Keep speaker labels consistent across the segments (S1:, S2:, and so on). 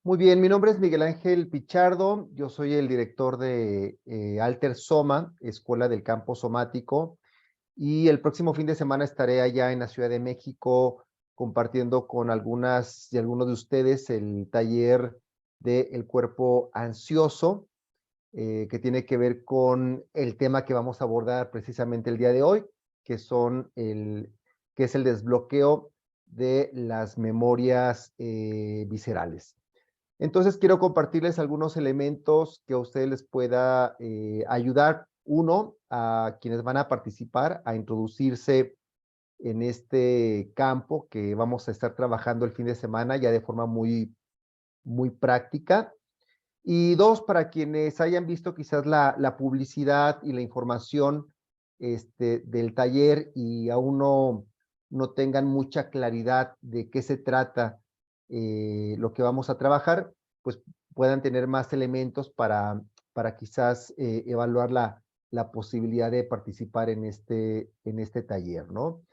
S1: Muy bien, mi nombre es Miguel Ángel Pichardo, yo soy el director de Alter Soma, Escuela del Campo Somático, y el próximo fin de semana estaré allá en la Ciudad de México compartiendo con algunas y algunos de ustedes el taller de El cuerpo ansioso, que tiene que ver con el tema que vamos a abordar precisamente el día de hoy, que que es el desbloqueo de las memorias viscerales. Entonces quiero compartirles algunos elementos que a ustedes les pueda ayudar. Uno, a quienes van a participar, a introducirse en este campo que vamos a estar trabajando el fin de semana ya de forma muy práctica. Y dos, para quienes hayan visto quizás la publicidad y la información del taller y aún no tengan mucha claridad de qué se trata lo que vamos a trabajar, pues puedan tener más elementos para quizás evaluar la posibilidad de participar en este taller, ¿no?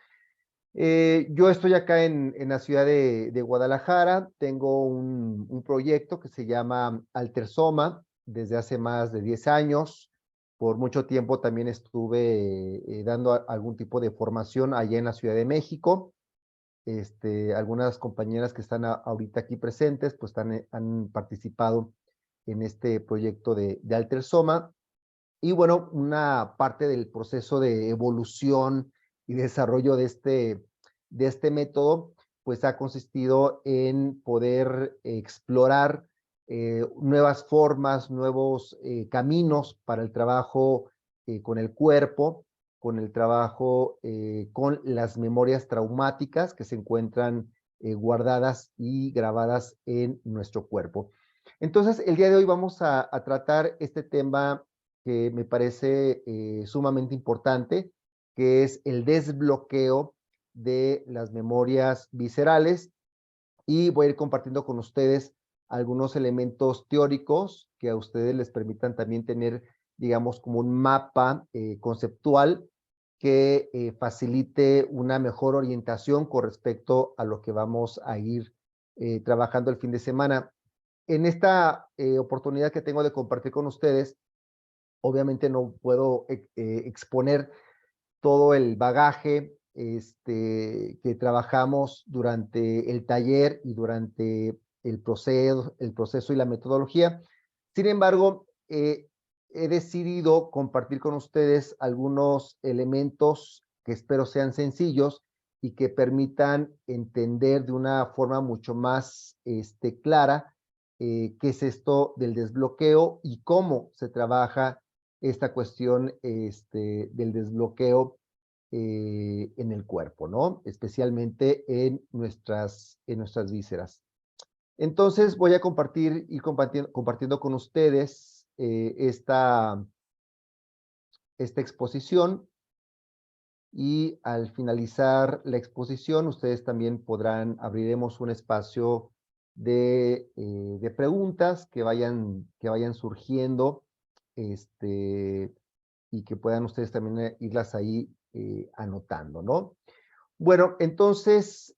S1: Yo estoy acá en la ciudad de Guadalajara, tengo un proyecto que se llama Altersoma desde hace más de 10 años. Por mucho tiempo también estuve dando algún tipo de formación allá en la Ciudad de México. Algunas compañeras que están ahorita aquí presentes, pues han participado en este proyecto de Altersoma. Y bueno, una parte del proceso de evolución y desarrollo de este método, pues ha consistido en poder explorar nuevas formas, nuevos caminos para el trabajo con el cuerpo, con el trabajo con las memorias traumáticas que se encuentran guardadas y grabadas en nuestro cuerpo. Entonces, el día de hoy vamos a tratar este tema que me parece sumamente importante, que es el desbloqueo de las memorias viscerales, y voy a ir compartiendo con ustedes algunos elementos teóricos que a ustedes les permitan también tener, digamos, como un mapa conceptual que facilite una mejor orientación con respecto a lo que vamos a ir trabajando el fin de semana. En esta oportunidad que tengo de compartir con ustedes, obviamente no puedo exponer todo el bagaje que trabajamos durante el taller y durante el proceso y la metodología. Sin embargo, he decidido compartir con ustedes algunos elementos que espero sean sencillos y que permitan entender de una forma mucho más clara qué es esto del desbloqueo y cómo se trabaja esta cuestión del desbloqueo en el cuerpo, ¿no? Especialmente en nuestras vísceras. Entonces voy a compartiendo con ustedes esta exposición, y al finalizar la exposición ustedes también abriremos un espacio de preguntas que vayan surgiendo, y que puedan ustedes también irlas ahí anotando, ¿no? Bueno, entonces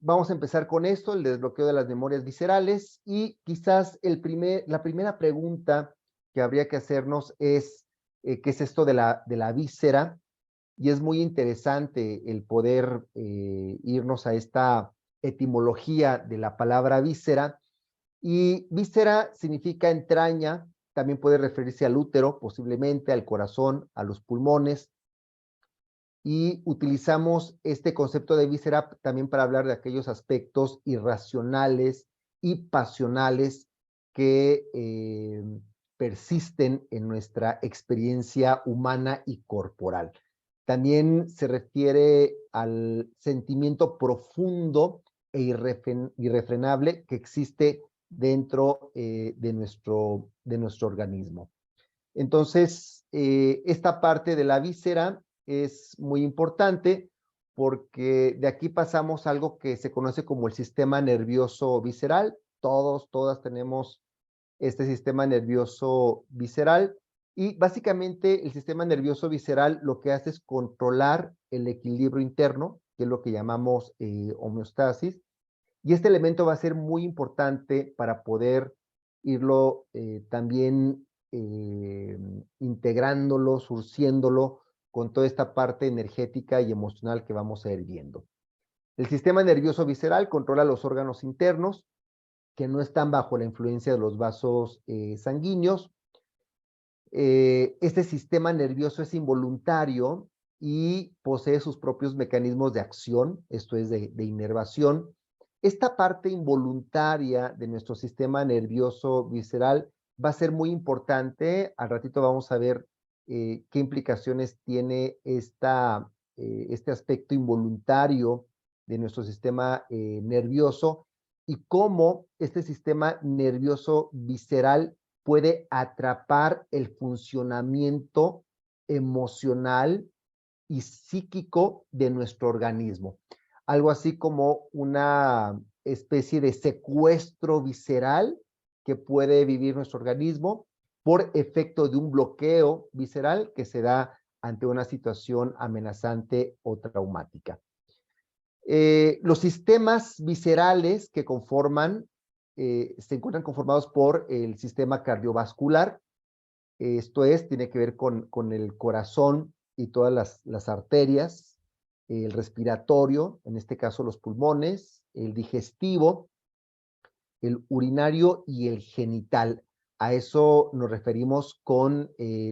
S1: vamos a empezar con esto, el desbloqueo de las memorias viscerales, y quizás la primera pregunta que habría que hacernos es ¿qué es esto de la víscera? Y es muy interesante el poder irnos a esta etimología de la palabra víscera. Y víscera significa entraña, también puede referirse al útero, posiblemente al corazón, a los pulmones, y utilizamos este concepto de víscera también para hablar de aquellos aspectos irracionales y pasionales que persisten en nuestra experiencia humana y corporal. También se refiere al sentimiento profundo e irrefrenable que existe dentro de nuestro organismo. Entonces, esta parte de la víscera es muy importante porque de aquí pasamos a algo que se conoce como el sistema nervioso visceral. Todas tenemos este sistema nervioso visceral, y básicamente el sistema nervioso visceral lo que hace es controlar el equilibrio interno, que es lo que llamamos homeostasis, Y este elemento va a ser muy importante para poder irlo también integrándolo, surciéndolo con toda esta parte energética y emocional que vamos a ir viendo. El sistema nervioso visceral controla los órganos internos que no están bajo la influencia de los vasos sanguíneos. Este sistema nervioso es involuntario y posee sus propios mecanismos de acción, esto es de inervación. Esta parte involuntaria de nuestro sistema nervioso visceral va a ser muy importante. Al ratito vamos a ver qué implicaciones tiene este aspecto involuntario de nuestro sistema nervioso y cómo este sistema nervioso visceral puede atrapar el funcionamiento emocional y psíquico de nuestro organismo. Algo así como una especie de secuestro visceral que puede vivir nuestro organismo por efecto de un bloqueo visceral que se da ante una situación amenazante o traumática. Los sistemas viscerales que conforman se encuentran conformados por el sistema cardiovascular. Esto es, tiene que ver con el corazón y todas las arterias, el respiratorio, en este caso los pulmones, el digestivo, el urinario y el genital. A eso nos referimos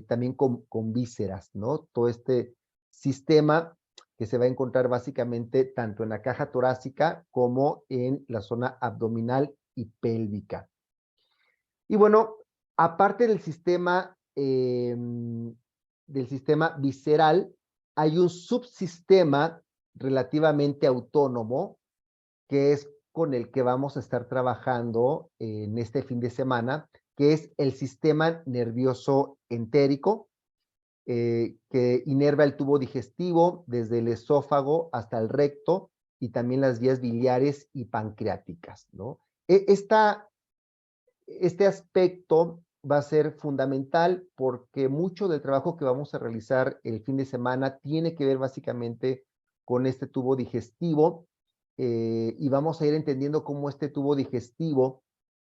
S1: también con vísceras, ¿no? Todo este sistema que se va a encontrar básicamente tanto en la caja torácica como en la zona abdominal y pélvica. Y bueno, aparte del sistema visceral, hay un subsistema relativamente autónomo que es con el que vamos a estar trabajando en este fin de semana, que es el sistema nervioso entérico, que inerva el tubo digestivo desde el esófago hasta el recto y también las vías biliares y pancreáticas, ¿no? Este aspecto va a ser fundamental porque mucho del trabajo que vamos a realizar el fin de semana tiene que ver básicamente con este tubo digestivo y vamos a ir entendiendo cómo este tubo digestivo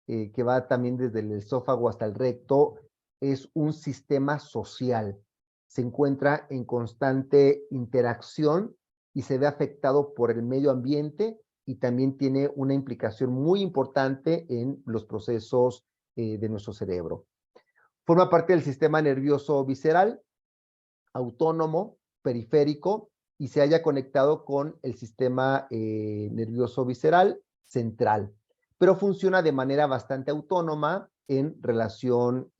S1: que va también desde el esófago hasta el recto es un sistema social. Se encuentra en constante interacción y se ve afectado por el medio ambiente y también tiene una implicación muy importante en los procesos de nuestro cerebro. Forma parte del sistema nervioso visceral, autónomo, periférico, y se haya conectado con el sistema nervioso visceral central, pero funciona de manera bastante autónoma en relación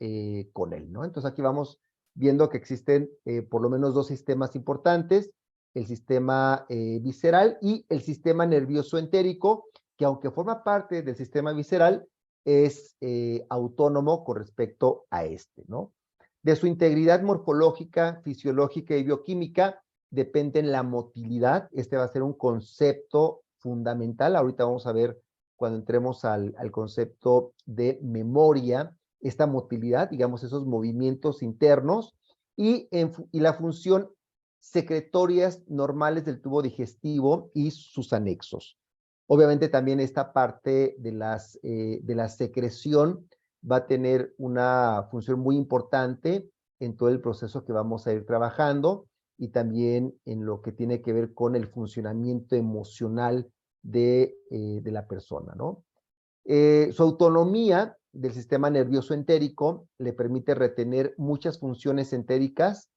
S1: con él, ¿no? Entonces aquí vamos viendo que existen por lo menos dos sistemas importantes, el sistema visceral y el sistema nervioso entérico, que aunque forma parte del sistema visceral, es autónomo con respecto a este, ¿no? De su integridad morfológica, fisiológica y bioquímica depende la motilidad. Este va a ser un concepto fundamental. Ahorita vamos a ver cuando entremos al concepto de memoria, esta motilidad, digamos, esos movimientos internos y la función secretorias normales del tubo digestivo y sus anexos. Obviamente también esta parte de la secreción va a tener una función muy importante en todo el proceso que vamos a ir trabajando y también en lo que tiene que ver con el funcionamiento emocional de la persona, ¿no? Su autonomía del sistema nervioso entérico le permite retener muchas funciones entéricas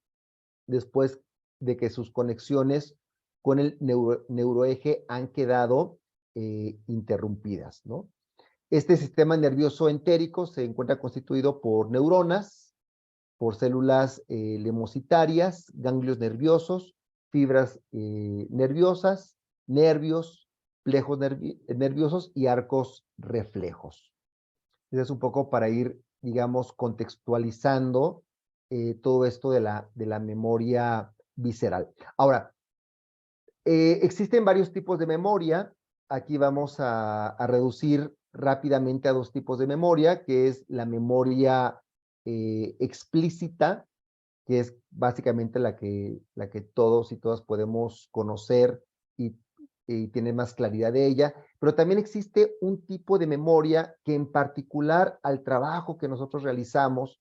S1: después de que sus conexiones con el neuroeje han quedado interrumpidas, ¿no? Este sistema nervioso entérico se encuentra constituido por neuronas, por células lemocitarias, ganglios nerviosos, fibras nerviosas, nervios, plejos nerviosos y arcos reflejos. Eso es un poco para ir, digamos, contextualizando todo esto de la memoria visceral. Ahora, existen varios tipos de memoria. Aquí vamos a reducir rápidamente a dos tipos de memoria, que es la memoria explícita, que es básicamente la que todos y todas podemos conocer y y tiene más claridad de ella, pero también existe un tipo de memoria que en particular al trabajo que nosotros realizamos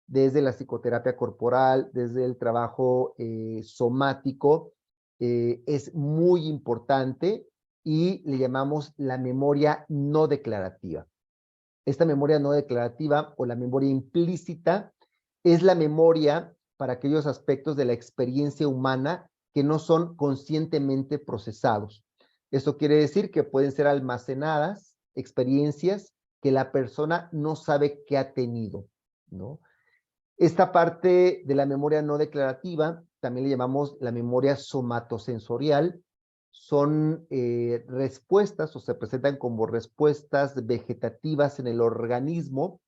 S1: desde la psicoterapia corporal, desde el trabajo somático, es muy importante y le llamamos la memoria no declarativa. Esta memoria no declarativa o la memoria implícita es la memoria para aquellos aspectos de la experiencia humana que no son conscientemente procesados. Esto quiere decir que pueden ser almacenadas experiencias que la persona no sabe que ha tenido, ¿no? Esta parte de la memoria no declarativa también le llamamos la memoria somatosensorial. Son respuestas o se presentan como respuestas vegetativas en el organismo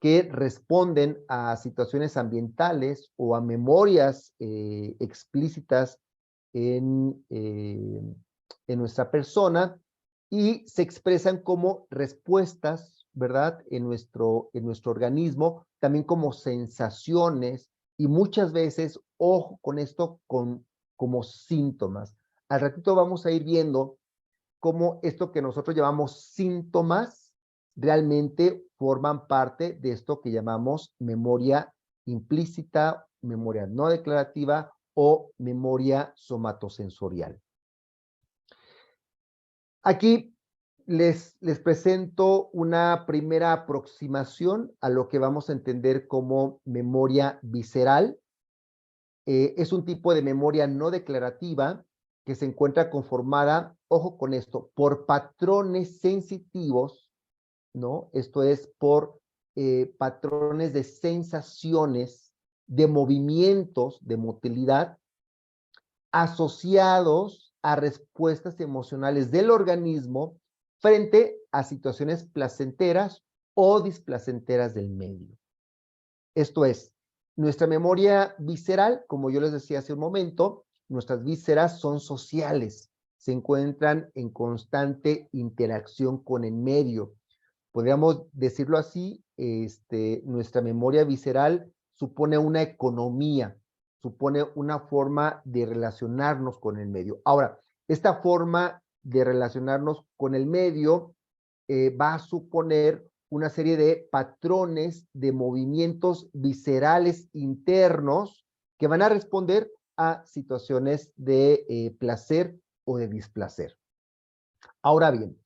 S1: que responden a situaciones ambientales o a memorias explícitas en, eh, en nuestra persona y se expresan como respuestas, ¿verdad? En nuestro organismo, también como sensaciones y muchas veces, ojo con esto, como síntomas. Al ratito vamos a ir viendo cómo esto que nosotros llamamos síntomas realmente forman parte de esto que llamamos memoria implícita, memoria no declarativa o memoria somatosensorial. Aquí les presento una primera aproximación a lo que vamos a entender como memoria visceral. Es un tipo de memoria no declarativa que se encuentra conformada, ojo con esto, por patrones sensitivos, ¿no? Esto es por patrones de sensaciones, de movimientos, de motilidad, asociados a respuestas emocionales del organismo frente a situaciones placenteras o displacenteras del medio. Esto es, nuestra memoria visceral, como yo les decía hace un momento, nuestras vísceras son sociales, se encuentran en constante interacción con el medio. Podríamos decirlo así, nuestra memoria visceral supone una economía, supone una forma de relacionarnos con el medio. Ahora, esta forma de relacionarnos con el medio va a suponer una serie de patrones de movimientos viscerales internos que van a responder a situaciones de placer o de displacer. Ahora bien,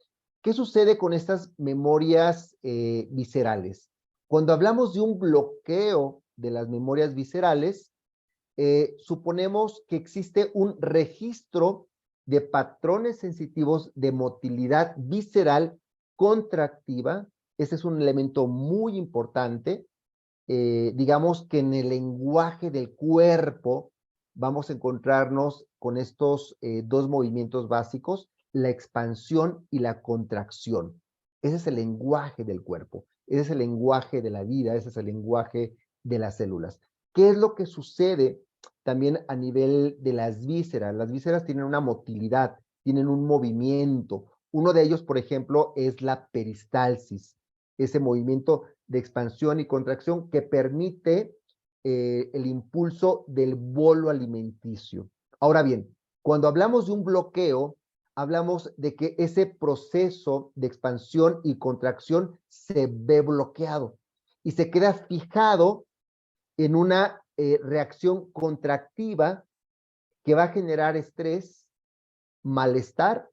S1: ¿qué sucede con estas memorias viscerales? Cuando hablamos de un bloqueo de las memorias viscerales, suponemos que existe un registro de patrones sensitivos de motilidad visceral contractiva. Ese es un elemento muy importante. Digamos que en el lenguaje del cuerpo vamos a encontrarnos con estos dos movimientos básicos, la expansión y la contracción. Ese es el lenguaje del cuerpo, ese es el lenguaje de la vida, ese es el lenguaje de las células. ¿Qué es lo que sucede también a nivel de las vísceras? Las vísceras tienen una motilidad, tienen un movimiento. Uno de ellos, por ejemplo, es la peristalsis, ese movimiento de expansión y contracción que permite el impulso del bolo alimenticio. Ahora bien, cuando hablamos de un bloqueo, hablamos de que ese proceso de expansión y contracción se ve bloqueado y se queda fijado en una reacción contractiva que va a generar estrés, malestar,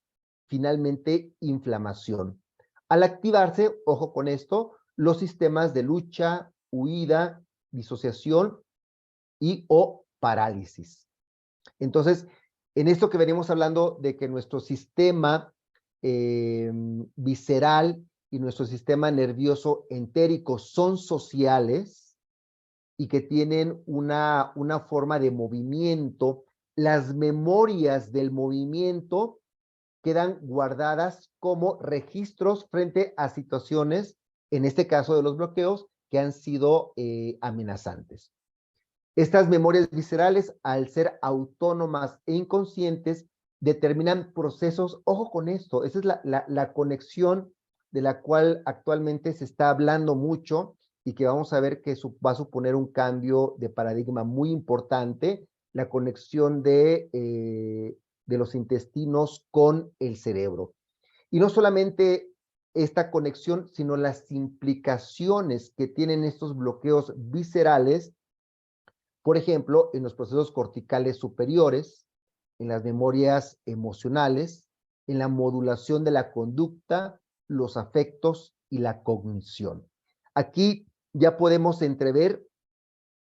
S1: finalmente inflamación. Al activarse, ojo con esto, los sistemas de lucha, huida, disociación y o parálisis. Entonces, en esto que venimos hablando de que nuestro sistema visceral y nuestro sistema nervioso entérico son sociales y que tienen una forma de movimiento, las memorias del movimiento quedan guardadas como registros frente a situaciones, en este caso de los bloqueos, que han sido amenazantes. Estas memorias viscerales, al ser autónomas e inconscientes, determinan procesos, ojo con esto, esa es la conexión de la cual actualmente se está hablando mucho y que vamos a ver que va a suponer un cambio de paradigma muy importante, la conexión de de los intestinos con el cerebro. Y no solamente esta conexión, sino las implicaciones que tienen estos bloqueos viscerales, por ejemplo, en los procesos corticales superiores, en las memorias emocionales, en la modulación de la conducta, los afectos y la cognición. Aquí ya podemos entrever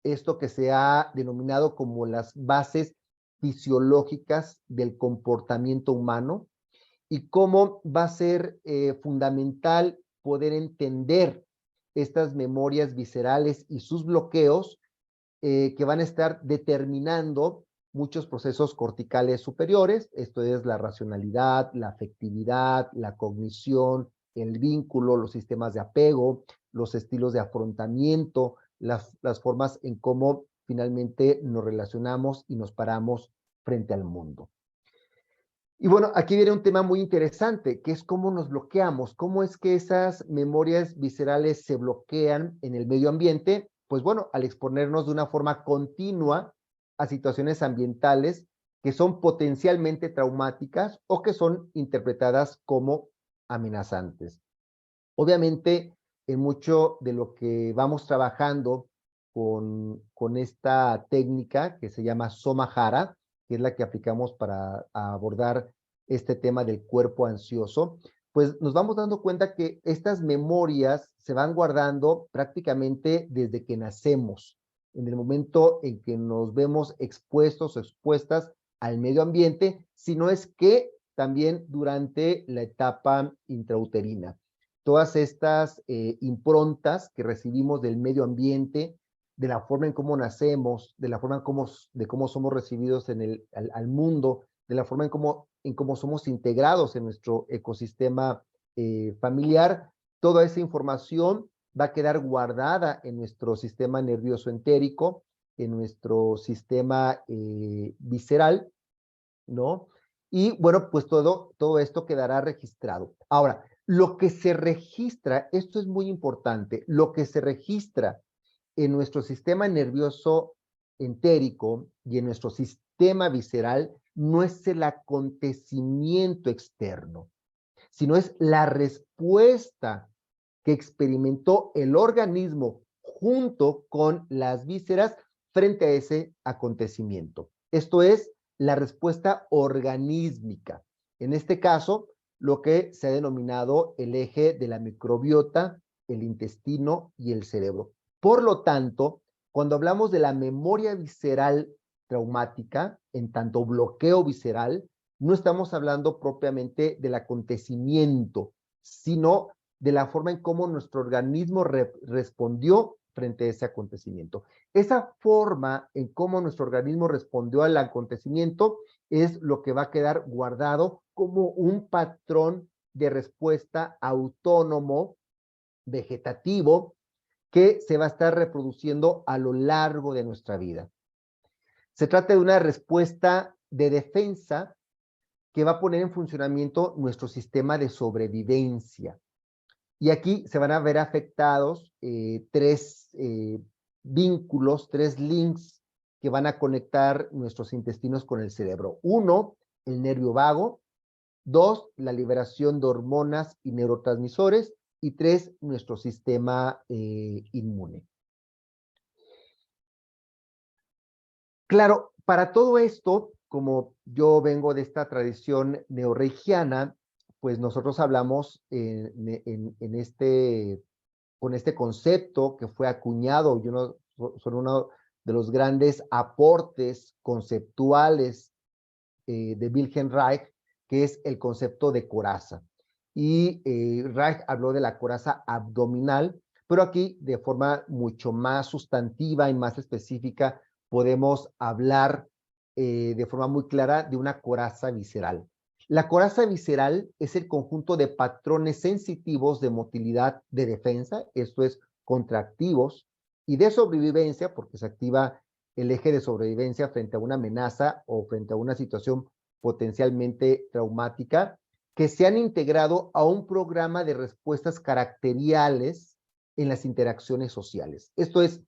S1: esto que se ha denominado como las bases fisiológicas del comportamiento humano y cómo va a ser fundamental poder entender estas memorias viscerales y sus bloqueos que van a estar determinando muchos procesos corticales superiores, esto es la racionalidad, la afectividad, la cognición, el vínculo, los sistemas de apego, los estilos de afrontamiento, las formas en cómo finalmente nos relacionamos y nos paramos frente al mundo. Y bueno, aquí viene un tema muy interesante, que es cómo nos bloqueamos, cómo es que esas memorias viscerales se bloquean en el medio ambiente. Pues bueno, al exponernos de una forma continua a situaciones ambientales que son potencialmente traumáticas o que son interpretadas como amenazantes. Obviamente, en mucho de lo que vamos trabajando con esta técnica que se llama Somahara, que es la que aplicamos para abordar este tema del cuerpo ansioso, pues nos vamos dando cuenta que estas memorias se van guardando prácticamente desde que nacemos, en el momento en que nos vemos expuestos o expuestas al medio ambiente, sino es que también durante la etapa intrauterina. Todas estas improntas que recibimos del medio ambiente, de la forma en cómo nacemos, de la forma de cómo somos recibidos al mundo, de la forma en cómo somos integrados en nuestro ecosistema familiar, toda esa información va a quedar guardada en nuestro sistema nervioso entérico, en nuestro sistema visceral, ¿no? Y bueno, pues todo esto quedará registrado. Ahora, lo que se registra, esto es muy importante, lo que se registra en nuestro sistema nervioso entérico y en nuestro sistema visceral no es el acontecimiento externo, sino es la respuesta que experimentó el organismo junto con las vísceras frente a ese acontecimiento. Esto es la respuesta organísmica. En este caso, lo que se ha denominado el eje de la microbiota, el intestino y el cerebro. Por lo tanto, cuando hablamos de la memoria visceral traumática, en tanto bloqueo visceral, no estamos hablando propiamente del acontecimiento, sino de la forma en cómo nuestro organismo respondió frente a ese acontecimiento. Esa forma en cómo nuestro organismo respondió al acontecimiento es lo que va a quedar guardado como un patrón de respuesta autónomo, vegetativo, que se va a estar reproduciendo a lo largo de nuestra vida. Se trata de una respuesta de defensa que va a poner en funcionamiento nuestro sistema de sobrevivencia. Y aquí se van a ver afectados tres vínculos, tres links que van a conectar nuestros intestinos con el cerebro. Uno, el nervio vago. Dos, la liberación de hormonas y neurotransmisores. Y tres, nuestro sistema inmune. Claro, para todo esto, como yo vengo de esta tradición neorreikiana, pues nosotros hablamos con este concepto que fue acuñado, son uno de los grandes aportes conceptuales de Wilhelm Reich, que es el concepto de coraza. Y Reich habló de la coraza abdominal, pero aquí de forma mucho más sustantiva y más específica podemos hablar de forma muy clara de una coraza visceral. La coraza visceral es el conjunto de patrones sensitivos de motilidad de defensa, esto es, contractivos, y de sobrevivencia, porque se activa el eje de sobrevivencia frente a una amenaza o frente a una situación potencialmente traumática, que se han integrado a un programa de respuestas caracteriales en las interacciones sociales. Esto es,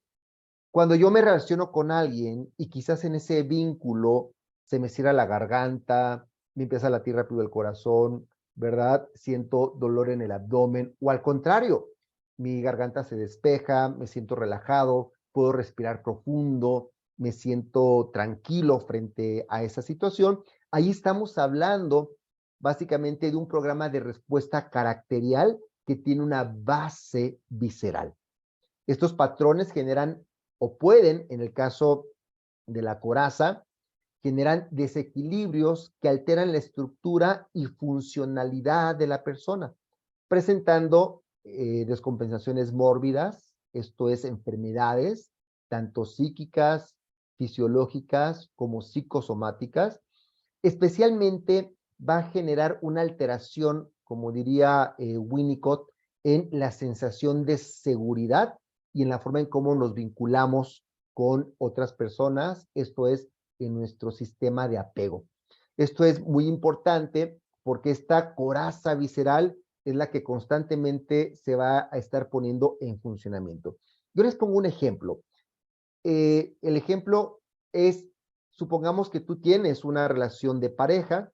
S1: cuando yo me relaciono con alguien y quizás en ese vínculo se me cierra la garganta, me empieza a latir rápido el corazón, ¿verdad? Siento dolor en el abdomen, o al contrario, mi garganta se despeja, me siento relajado, puedo respirar profundo, me siento tranquilo frente a esa situación. Ahí estamos hablando básicamente de un programa de respuesta caracterial que tiene una base visceral. Estos patrones generan o pueden, en el caso de la coraza, generan desequilibrios que alteran la estructura y funcionalidad de la persona, presentando descompensaciones mórbidas, esto es, enfermedades, tanto psíquicas, fisiológicas como psicosomáticas. Especialmente va a generar una alteración, como diría Winnicott, en la sensación de seguridad y en la forma en cómo nos vinculamos con otras personas, esto es, en nuestro sistema de apego. Esto es muy importante porque esta coraza visceral es la que constantemente se va a estar poniendo en funcionamiento. Yo les pongo un ejemplo. El ejemplo es, supongamos que tú tienes una relación de pareja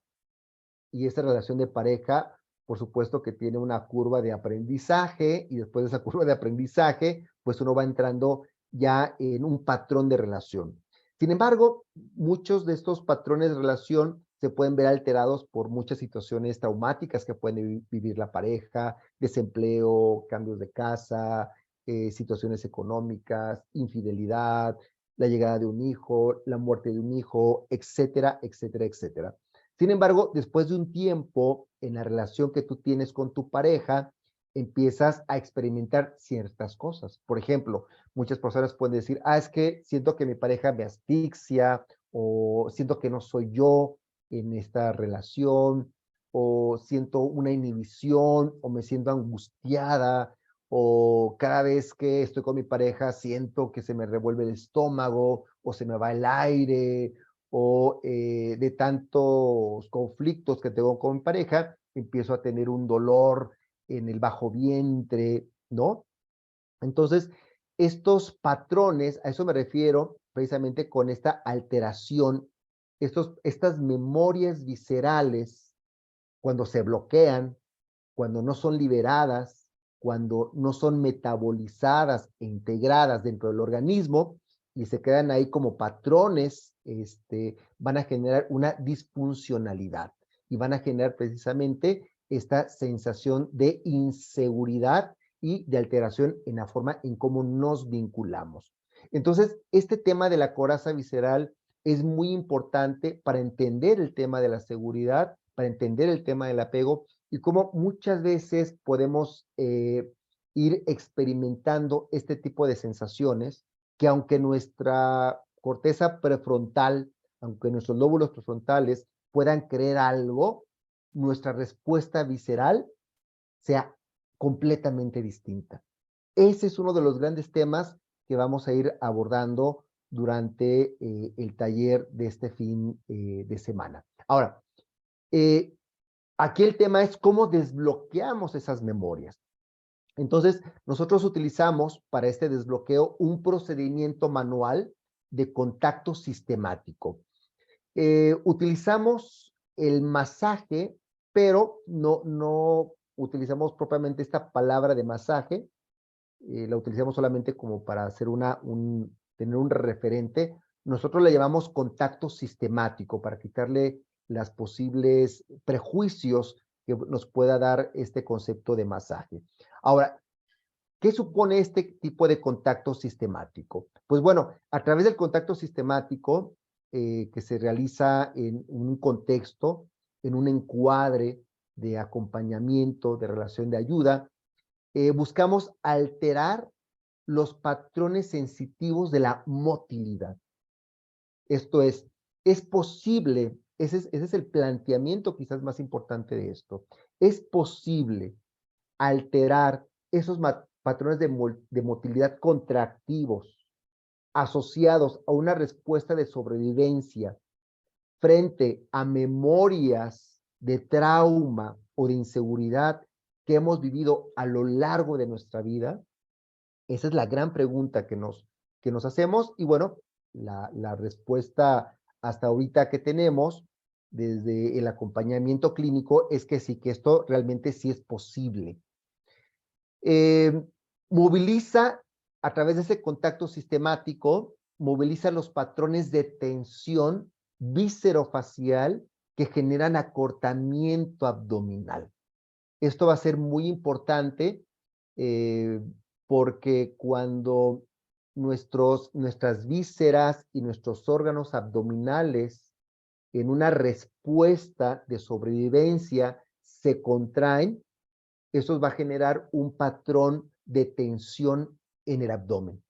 S1: y esa relación de pareja, por supuesto que tiene una curva de aprendizaje y después de esa curva de aprendizaje, pues uno va entrando ya en un patrón de relación. Sin embargo, muchos de estos patrones de relación se pueden ver alterados por muchas situaciones traumáticas que puede vivir la pareja, desempleo, cambios de casa, situaciones económicas, infidelidad, la llegada de un hijo, la muerte de un hijo, etcétera, etcétera, etcétera. Sin embargo, después de un tiempo en la relación que tú tienes con tu pareja, empiezas a experimentar ciertas cosas. Por ejemplo, muchas personas pueden decir, es que siento que mi pareja me asfixia, o siento que no soy yo en esta relación, o siento una inhibición, o me siento angustiada, o cada vez que estoy con mi pareja siento que se me revuelve el estómago, o se me va el aire, o de tantos conflictos que tengo con mi pareja, empiezo a tener un dolor en el bajo vientre, ¿no? Entonces, estos patrones, a eso me refiero precisamente con esta alteración, estas memorias viscerales, cuando se bloquean, cuando no son liberadas, cuando no son metabolizadas e integradas dentro del organismo y se quedan ahí como patrones, van a generar una disfuncionalidad y van a generar precisamente esta sensación de inseguridad y de alteración en la forma en cómo nos vinculamos. Entonces, este tema de la coraza visceral es muy importante para entender el tema de la seguridad, para entender el tema del apego y cómo muchas veces podemos ir experimentando este tipo de sensaciones que aunque nuestra corteza prefrontal, aunque nuestros lóbulos prefrontales puedan creer algo, nuestra respuesta visceral sea completamente distinta. Ese es uno de los grandes temas que vamos a ir abordando durante el taller de este fin de semana. Ahora, aquí el tema es cómo desbloqueamos esas memorias. Entonces, nosotros utilizamos para este desbloqueo un procedimiento manual de contacto sistemático. Utilizamos el masaje, pero no utilizamos propiamente esta palabra de masaje, la utilizamos solamente como para hacer tener un referente. Nosotros le llamamos contacto sistemático para quitarle las posibles prejuicios que nos pueda dar este concepto de masaje. Ahora, ¿qué supone este tipo de contacto sistemático? Pues bueno, a través del contacto sistemático que se realiza en un contexto, en un encuadre de acompañamiento, de relación de ayuda, buscamos alterar los patrones sensitivos de la motilidad. Esto es posible, ese es el planteamiento quizás más importante de esto, es posible alterar esos patrones de motilidad contractivos asociados a una respuesta de sobrevivencia frente a memorias de trauma o de inseguridad que hemos vivido a lo largo de nuestra vida. Esa es la gran pregunta que nos hacemos y bueno, la respuesta hasta ahorita que tenemos desde el acompañamiento clínico es que sí, que esto realmente sí es posible. Moviliza a través de ese contacto sistemático, moviliza los patrones de tensión víscerofacial que generan acortamiento abdominal. Esto va a ser muy importante porque cuando nuestras vísceras y nuestros órganos abdominales en una respuesta de sobrevivencia se contraen, eso va a generar un patrón de tensión en el abdomen.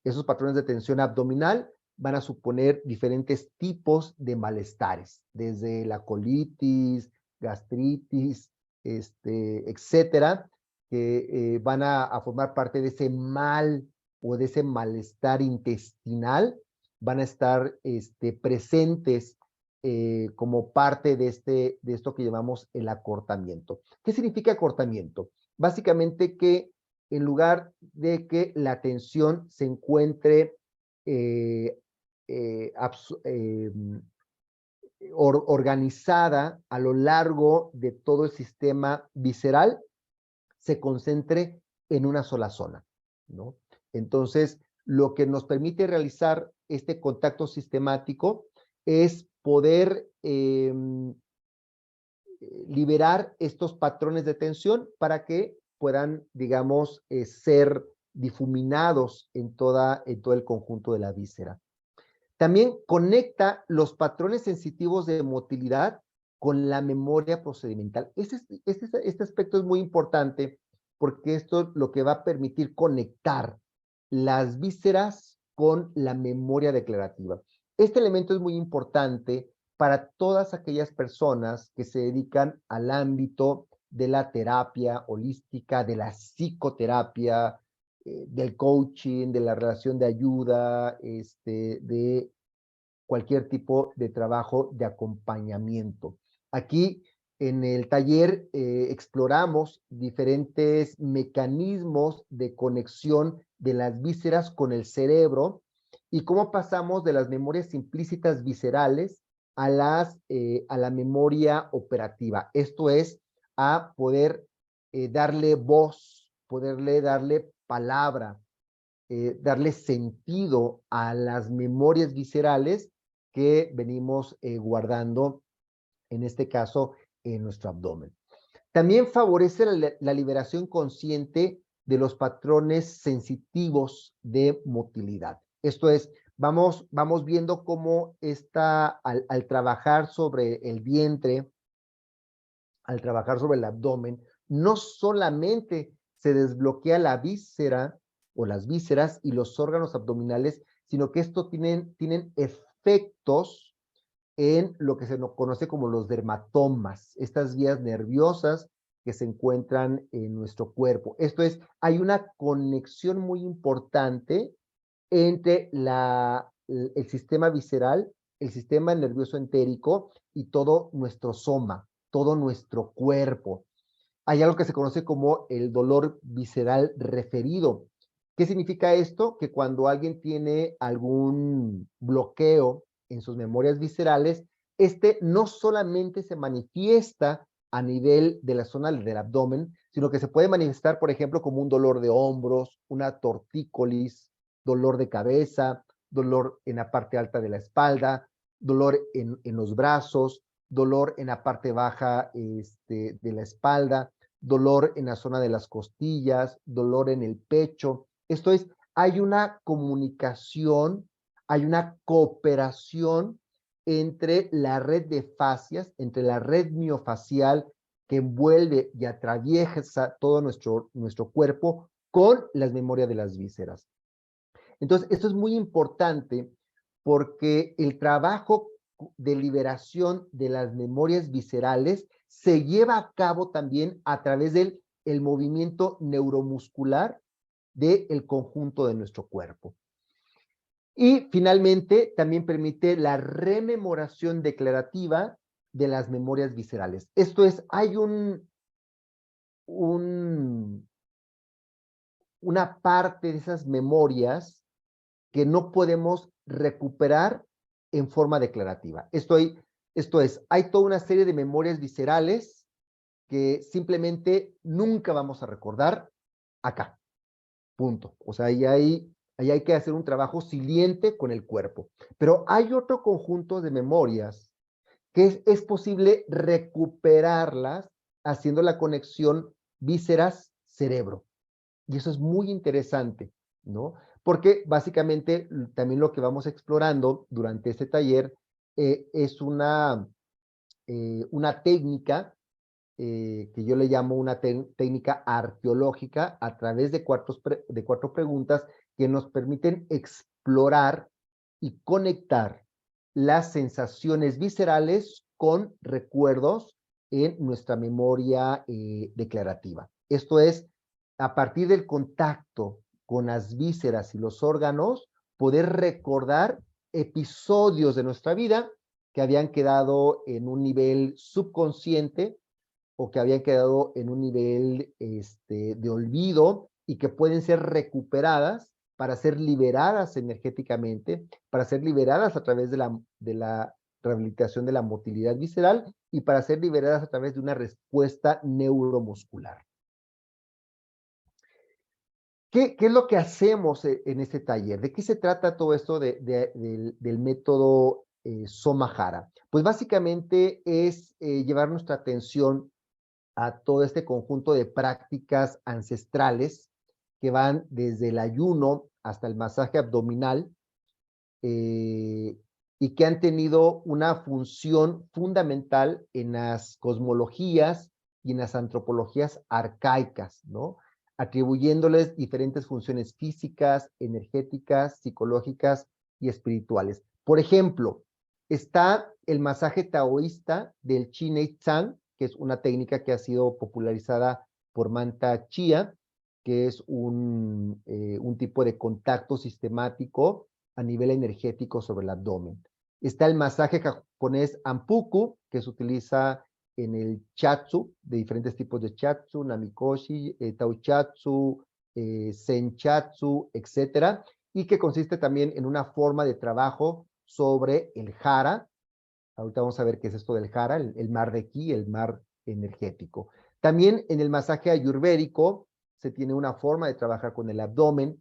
S1: Esos patrones de tensión abdominal van a suponer diferentes tipos de malestares, desde la colitis, gastritis, etcétera, que van a formar parte de ese mal o de ese malestar intestinal, van a estar presentes como parte de esto que llamamos el acortamiento. ¿Qué significa acortamiento? Básicamente que en lugar de que la tensión se encuentre organizada a lo largo de todo el sistema visceral, se concentre en una sola zona, ¿no? Entonces, lo que nos permite realizar este contacto sistemático es poder liberar estos patrones de tensión para que puedan, digamos, ser difuminados en todo el conjunto de la víscera. También conecta los patrones sensitivos de motilidad con la memoria procedimental. Este aspecto es muy importante porque esto es lo que va a permitir conectar las vísceras con la memoria declarativa. Este elemento es muy importante para todas aquellas personas que se dedican al ámbito de la terapia holística, de la psicoterapia, del coaching, de la relación de ayuda, de cualquier tipo de trabajo de acompañamiento. Aquí en el taller exploramos diferentes mecanismos de conexión de las vísceras con el cerebro y cómo pasamos de las memorias implícitas viscerales a la memoria operativa. Esto es, a poder darle voz, poderle darle palabra, darle sentido a las memorias viscerales que venimos guardando, en este caso, en nuestro abdomen. También favorece la liberación consciente de los patrones sensitivos de motilidad. Esto es, vamos viendo cómo al trabajar sobre el vientre, al trabajar sobre el abdomen, no solamente se desbloquea la víscera o las vísceras y los órganos abdominales, sino que esto tienen efectos en lo que se nos conoce como los dermatomas, estas vías nerviosas que se encuentran en nuestro cuerpo. Esto es, hay una conexión muy importante entre el sistema visceral, el sistema nervioso entérico y todo nuestro soma, todo nuestro cuerpo. Hay algo que se conoce como el dolor visceral referido. ¿Qué significa esto? Que cuando alguien tiene algún bloqueo en sus memorias viscerales, no solamente se manifiesta a nivel de la zona del abdomen, sino que se puede manifestar, por ejemplo, como un dolor de hombros, una tortícolis, dolor de cabeza, dolor en la parte alta de la espalda, dolor en los brazos, dolor en la parte baja de la espalda, dolor en la zona de las costillas, dolor en el pecho. Esto es, hay una comunicación, hay una cooperación entre la red de fascias, entre la red miofacial que envuelve y atraviesa todo nuestro cuerpo con las memorias de las vísceras. Entonces, esto es muy importante porque el trabajo de liberación de las memorias viscerales se lleva a cabo también a través del movimiento neuromuscular del conjunto de nuestro cuerpo. Y finalmente, también permite la rememoración declarativa de las memorias viscerales. Esto es, hay una parte de esas memorias que no podemos recuperar en forma declarativa. Esto es, hay toda una serie de memorias viscerales que simplemente nunca vamos a recordar acá. Punto. O sea, ahí hay que hacer un trabajo siliente con el cuerpo. Pero hay otro conjunto de memorias que es posible recuperarlas haciendo la conexión vísceras-cerebro. Y eso es muy interesante, ¿no? Porque básicamente también lo que vamos explorando durante este taller es una técnica que yo le llamo una técnica arqueológica a través de cuatro preguntas que nos permiten explorar y conectar las sensaciones viscerales con recuerdos en nuestra memoria declarativa. Esto es, a partir del contacto con las vísceras y los órganos, poder recordar episodios de nuestra vida que habían quedado en un nivel subconsciente o que habían quedado en un nivel de olvido y que pueden ser recuperadas para ser liberadas energéticamente, para ser liberadas a través de la rehabilitación de la motilidad visceral y para ser liberadas a través de una respuesta neuromuscular. ¿Qué es lo que hacemos en este taller? ¿De qué se trata todo esto del método Soma-Hara? Pues básicamente es llevar nuestra atención a todo este conjunto de prácticas ancestrales que van desde el ayuno hasta el masaje abdominal y que han tenido una función fundamental en las cosmologías y en las antropologías arcaicas, ¿no? Atribuyéndoles diferentes funciones físicas, energéticas, psicológicas y espirituales. Por ejemplo, está el masaje taoísta del Chinei Tsang, que es una técnica que ha sido popularizada por Mantak Chia, que es un tipo de contacto sistemático a nivel energético sobre el abdomen. Está el masaje japonés Anpuku, que se utiliza en el chatsu, de diferentes tipos de chatsu, namikoshi, tauchatsu, senchatsu, etcétera, y que consiste también en una forma de trabajo sobre el jara. Ahorita vamos a ver qué es esto del jara, el mar de ki, el mar energético. También en el masaje ayurvédico se tiene una forma de trabajar con el abdomen.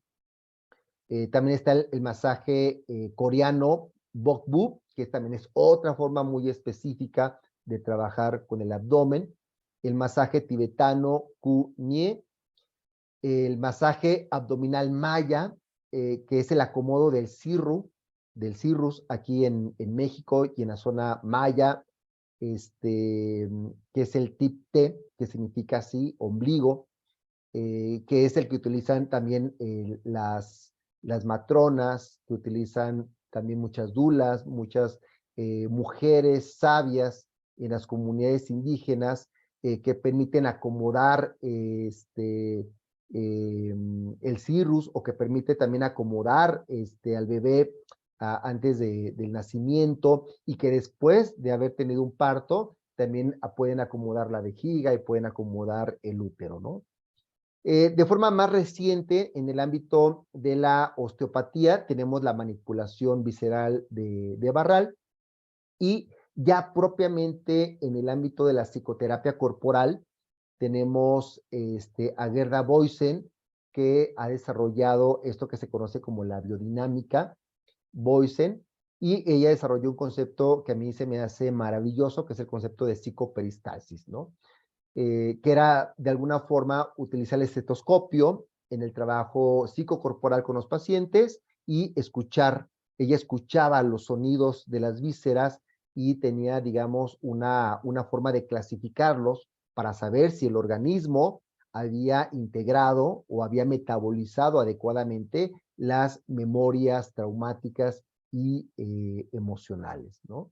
S1: También está el masaje coreano Bokbu, que también es otra forma muy específica de trabajar con el abdomen. El masaje tibetano Ku-Nye. El masaje abdominal maya, que es el acomodo del cirrus aquí en México y en la zona maya, que es el tip T, que significa así, ombligo, que es el que utilizan también las matronas, que utilizan también muchas dulas, muchas mujeres sabias en las comunidades indígenas que permiten acomodar el cirrus o que permite también acomodar al bebé antes del nacimiento y que después de haber tenido un parto también pueden acomodar la vejiga y pueden acomodar el útero, ¿no? De forma más reciente, en el ámbito de la osteopatía, tenemos la manipulación visceral de Barral y ya propiamente en el ámbito de la psicoterapia corporal, tenemos a Gerda Boysen, que ha desarrollado esto que se conoce como la biodinámica Boysen, y ella desarrolló un concepto que a mí se me hace maravilloso, que es el concepto de psicoperistalsis, ¿no? Que era de alguna forma utilizar el estetoscopio en el trabajo psicocorporal con los pacientes y escuchar. Ella escuchaba los sonidos de las vísceras y tenía, digamos, una forma de clasificarlos para saber si el organismo había integrado o había metabolizado adecuadamente las memorias traumáticas y emocionales, ¿no?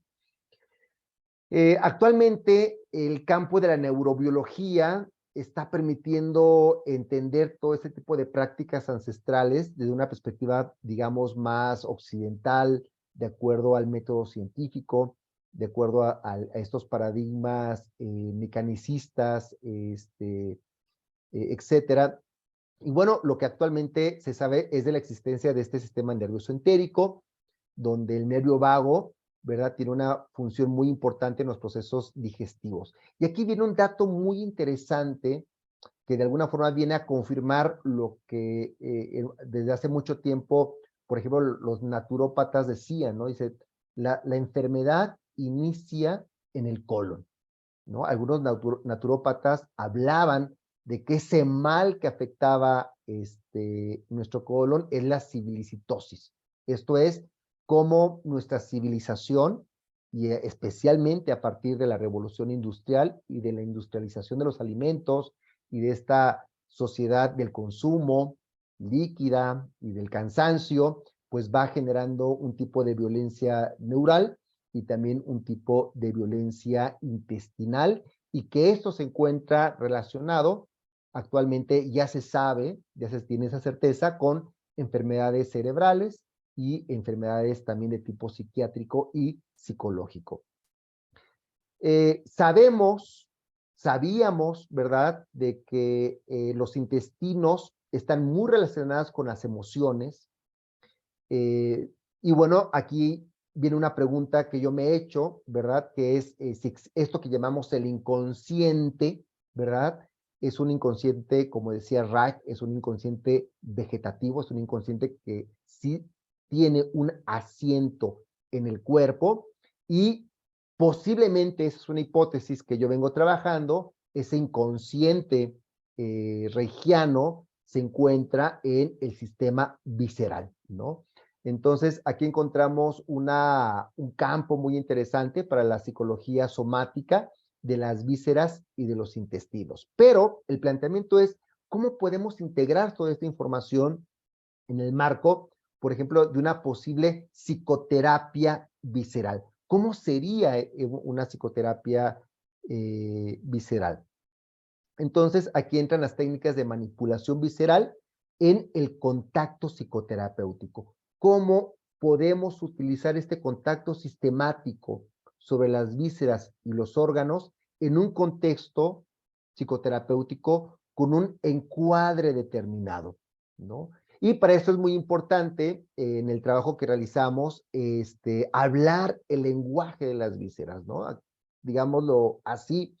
S1: Actualmente el campo de la neurobiología está permitiendo entender todo este tipo de prácticas ancestrales desde una perspectiva, digamos, más occidental, de acuerdo al método científico, de acuerdo a estos paradigmas mecanicistas, etcétera. Y bueno, lo que actualmente se sabe es de la existencia de este sistema nervioso entérico, donde el nervio vago, ¿verdad?, tiene una función muy importante en los procesos digestivos. Y aquí viene un dato muy interesante que de alguna forma viene a confirmar lo que desde hace mucho tiempo, por ejemplo, los naturópatas decían, ¿no? Dice, la enfermedad inicia en el colon, ¿no? Algunos naturópatas hablaban de que ese mal que afectaba nuestro colon es la civilicidtosis. Esto es, cómo nuestra civilización, y especialmente a partir de la revolución industrial y de la industrialización de los alimentos y de esta sociedad del consumo líquida y del cansancio, pues va generando un tipo de violencia neural y también un tipo de violencia intestinal, y que esto se encuentra relacionado, actualmente ya se sabe, ya se tiene esa certeza, con enfermedades cerebrales y enfermedades también de tipo psiquiátrico y psicológico. Sabíamos, ¿verdad?, de que los intestinos están muy relacionados con las emociones. Y bueno, aquí viene una pregunta que yo me he hecho, ¿verdad?, que es si esto que llamamos el inconsciente, ¿verdad?, es un inconsciente, como decía Reich, es un inconsciente vegetativo, es un inconsciente que sí tiene un asiento en el cuerpo, y posiblemente, esa es una hipótesis que yo vengo trabajando, ese inconsciente reichiano se encuentra en el sistema visceral, ¿no? Entonces, aquí encontramos un campo muy interesante para la psicología somática de las vísceras y de los intestinos. Pero el planteamiento es, ¿cómo podemos integrar toda esta información en el marco, por ejemplo, de una posible psicoterapia visceral? ¿Cómo sería una psicoterapia visceral? Entonces, aquí entran las técnicas de manipulación visceral en el contacto psicoterapéutico. ¿Cómo podemos utilizar este contacto sistemático sobre las vísceras y los órganos en un contexto psicoterapéutico con un encuadre determinado, ¿no? Y para esto es muy importante, en el trabajo que realizamos, hablar el lenguaje de las vísceras, ¿no? Digámoslo así,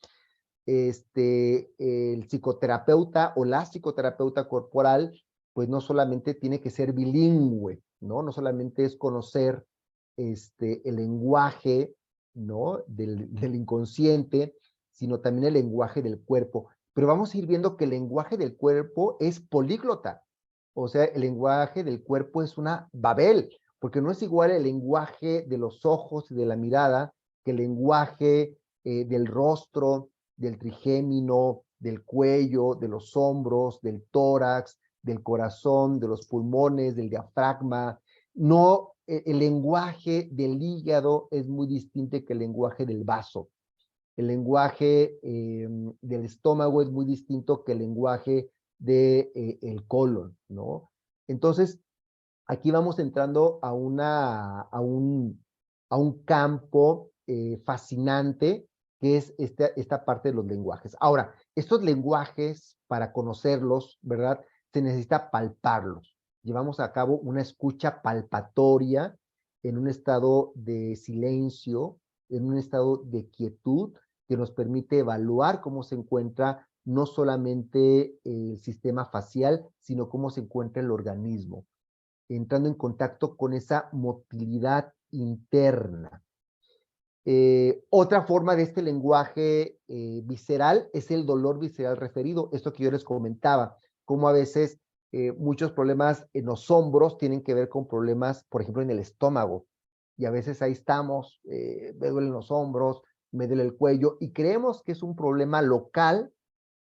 S1: el psicoterapeuta o la psicoterapeuta corporal, pues no solamente tiene que ser bilingüe, ¿no? No solamente es conocer el lenguaje, ¿no?, del inconsciente, sino también el lenguaje del cuerpo. Pero vamos a ir viendo que el lenguaje del cuerpo es políglota. O sea, el lenguaje del cuerpo es una Babel, porque no es igual el lenguaje de los ojos y de la mirada que el lenguaje del rostro, del trigémino, del cuello, de los hombros, del tórax, del corazón, de los pulmones, del diafragma. No, el lenguaje del hígado es muy distinto que el lenguaje del vaso. El lenguaje del estómago es muy distinto que el lenguaje del colon, ¿no? Entonces, aquí vamos entrando a un campo fascinante, que es esta parte de los lenguajes. Ahora, estos lenguajes, para conocerlos, ¿verdad?, se necesita palparlos. Llevamos a cabo una escucha palpatoria en un estado de silencio, en un estado de quietud, que nos permite evaluar cómo se encuentra no solamente el sistema facial, sino cómo se encuentra el organismo, entrando en contacto con esa motilidad interna. Otra forma de este lenguaje visceral es el dolor visceral referido, esto que yo les comentaba, como a veces muchos problemas en los hombros tienen que ver con problemas, por ejemplo, en el estómago, y a veces ahí estamos, me duelen los hombros, me duele el cuello, y creemos que es un problema local,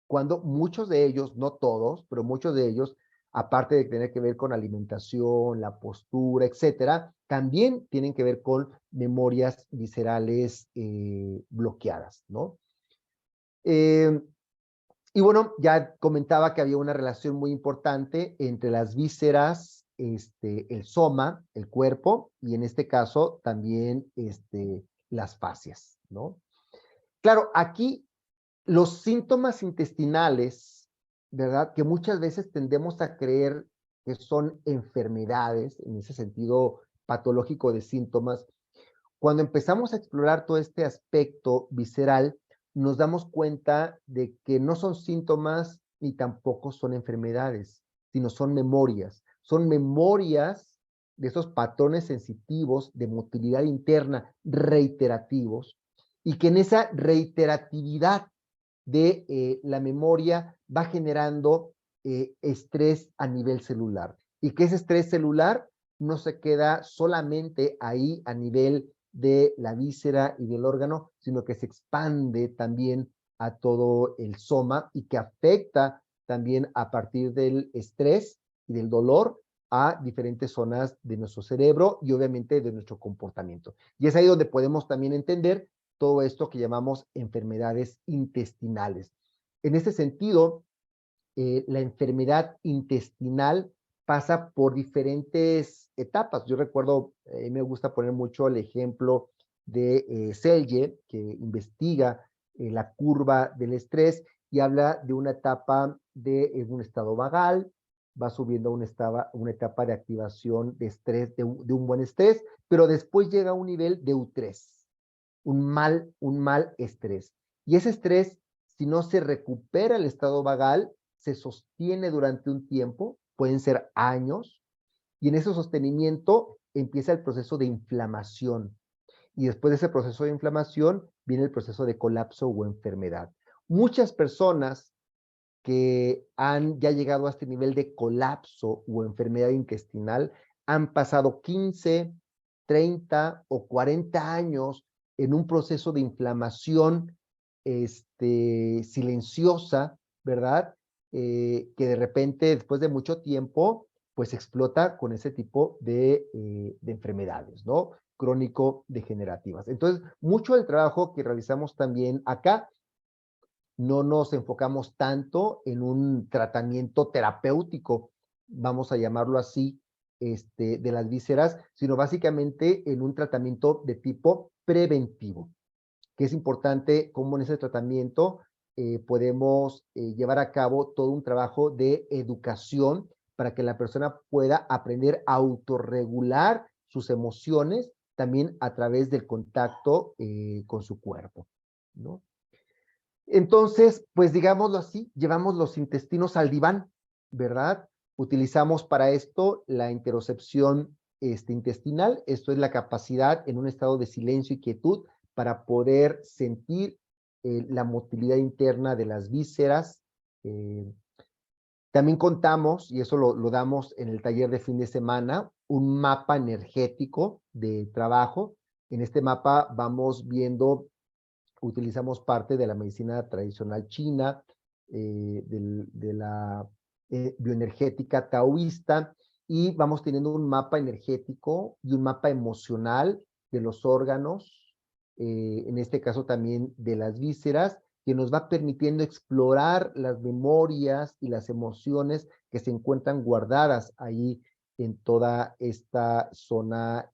S1: cuando muchos de ellos, no todos, pero muchos de ellos, aparte de tener que ver con alimentación, la postura, etcétera, también tienen que ver con memorias viscerales bloqueadas, ¿no? Y bueno, ya comentaba que había una relación muy importante entre las vísceras, el soma, el cuerpo, y en este caso también las fascias, ¿no? Claro, aquí los síntomas intestinales, ¿verdad?, que muchas veces tendemos a creer que son enfermedades, en ese sentido patológico de síntomas, cuando empezamos a explorar todo este aspecto visceral, nos damos cuenta de que no son síntomas ni tampoco son enfermedades, sino son memorias. Son memorias de esos patrones sensitivos de motilidad interna reiterativos, y que en esa reiteratividad de la memoria va generando estrés a nivel celular. Y que ese estrés celular no se queda solamente ahí a nivel de la víscera y del órgano, sino que se expande también a todo el soma y que afecta también a partir del estrés y del dolor a diferentes zonas de nuestro cerebro y obviamente de nuestro comportamiento. Y es ahí donde podemos también entender todo esto que llamamos enfermedades intestinales. En este sentido, la enfermedad intestinal pasa por diferentes etapas. Yo recuerdo, me gusta poner mucho el ejemplo de Selye, que investiga la curva del estrés y habla de una etapa de un estado vagal, va subiendo a una etapa de activación de estrés, de un buen estrés, pero después llega a un nivel de U3, un mal estrés. Y ese estrés, si no se recupera el estado vagal, se sostiene durante un tiempo, pueden ser años, y en ese sostenimiento empieza el proceso de inflamación. Y después de ese proceso de inflamación viene el proceso de colapso o enfermedad. Muchas personas que han ya llegado a este nivel de colapso o enfermedad intestinal han pasado 15, 30 o 40 años en un proceso de inflamación silenciosa, ¿verdad? Que de repente, después de mucho tiempo, pues explota con ese tipo de enfermedades, ¿no? Crónico-degenerativas. Entonces, mucho del trabajo que realizamos también acá, no nos enfocamos tanto en un tratamiento terapéutico, vamos a llamarlo así, de las vísceras, sino básicamente en un tratamiento de tipo preventivo, que es importante cómo en ese tratamiento podemos llevar a cabo todo un trabajo de educación para que la persona pueda aprender a autorregular sus emociones también a través del contacto con su cuerpo, ¿no? Entonces, pues digámoslo así, llevamos los intestinos al diván, ¿verdad? Utilizamos para esto la interocepción intestinal. Esto es la capacidad en un estado de silencio y quietud para poder sentir la motilidad interna de las vísceras. También contamos, y eso lo damos en el taller de fin de semana, un mapa energético de trabajo. En este mapa vamos viendo, utilizamos parte de la medicina tradicional china, de la bioenergética taoísta, y vamos teniendo un mapa energético y un mapa emocional de los órganos, en este caso también de las vísceras, que nos va permitiendo explorar las memorias y las emociones que se encuentran guardadas ahí en toda esta zona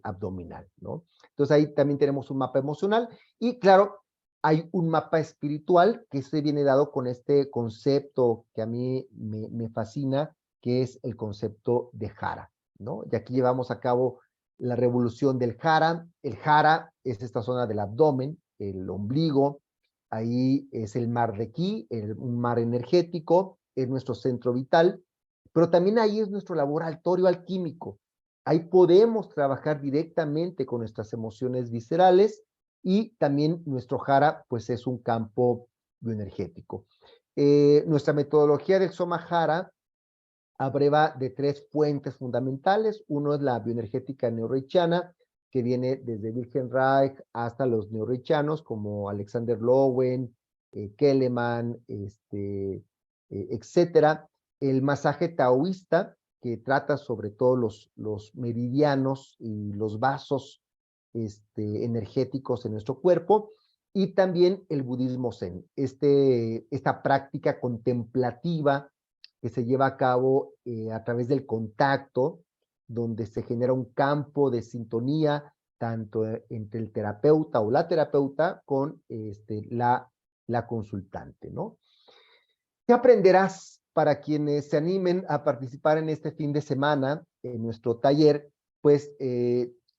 S1: abdominal, ¿no? Entonces ahí también tenemos un mapa emocional y claro, hay un mapa espiritual que se viene dado con este concepto que a mí me fascina, que es el concepto de Jara, ¿no? Y aquí llevamos a cabo la revolución del Jara. El Jara es esta zona del abdomen, el ombligo, ahí es el mar de Ki, un mar energético, es nuestro centro vital, pero también ahí es nuestro laboratorio alquímico. Ahí podemos trabajar directamente con nuestras emociones viscerales y también nuestro Jara, pues es un campo bioenergético. Nuestra metodología del Soma Jara abreva de 3 fuentes fundamentales. Uno es la bioenergética neorreichiana, que viene desde Wilhelm Reich hasta los neorreichianos como Alexander Lowen, Kelleman, etcétera. El masaje taoísta, que trata sobre todo los meridianos y los vasos energéticos en nuestro cuerpo, y también el budismo zen, esta práctica contemplativa que se lleva a cabo a través del contacto, donde se genera un campo de sintonía tanto entre el terapeuta o la terapeuta con la consultante, ¿no? ¿Qué aprenderás para quienes se animen a participar en este fin de semana en nuestro taller? pues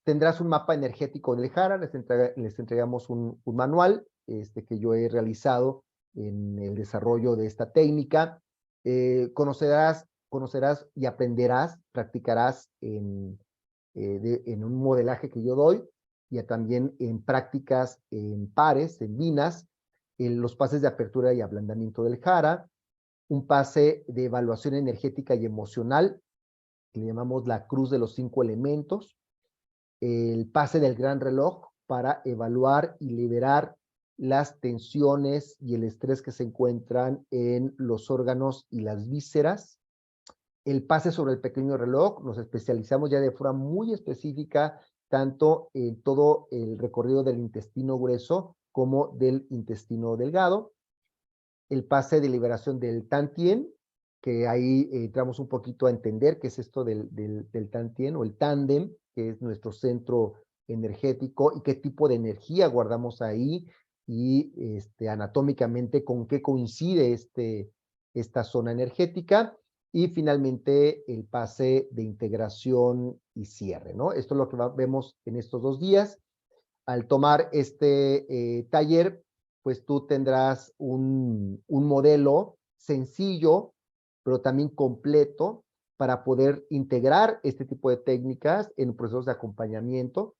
S1: tendrás un mapa energético del Jara, les entregamos un manual que yo he realizado en el desarrollo de esta técnica. Conocerás y aprenderás, practicarás en un modelaje que yo doy y también en prácticas en pares, en binas, en los pases de apertura y ablandamiento del Jara, un pase de evaluación energética y emocional, que le llamamos la cruz de los 5 elementos, el pase del gran reloj para evaluar y liberar las tensiones y el estrés que se encuentran en los órganos y las vísceras, el pase sobre el pequeño reloj, nos especializamos ya de forma muy específica tanto en todo el recorrido del intestino grueso como del intestino delgado, el pase de liberación del Tantien, que ahí entramos un poquito a entender qué es esto del Tantien o el tándem, que es nuestro centro energético y qué tipo de energía guardamos ahí y anatómicamente con qué coincide esta zona energética y finalmente el pase de integración y cierre, ¿no? Esto es lo que vemos en estos 2 días. Al tomar este taller, pues tú tendrás un modelo sencillo, pero también completo para poder integrar este tipo de técnicas en procesos de acompañamiento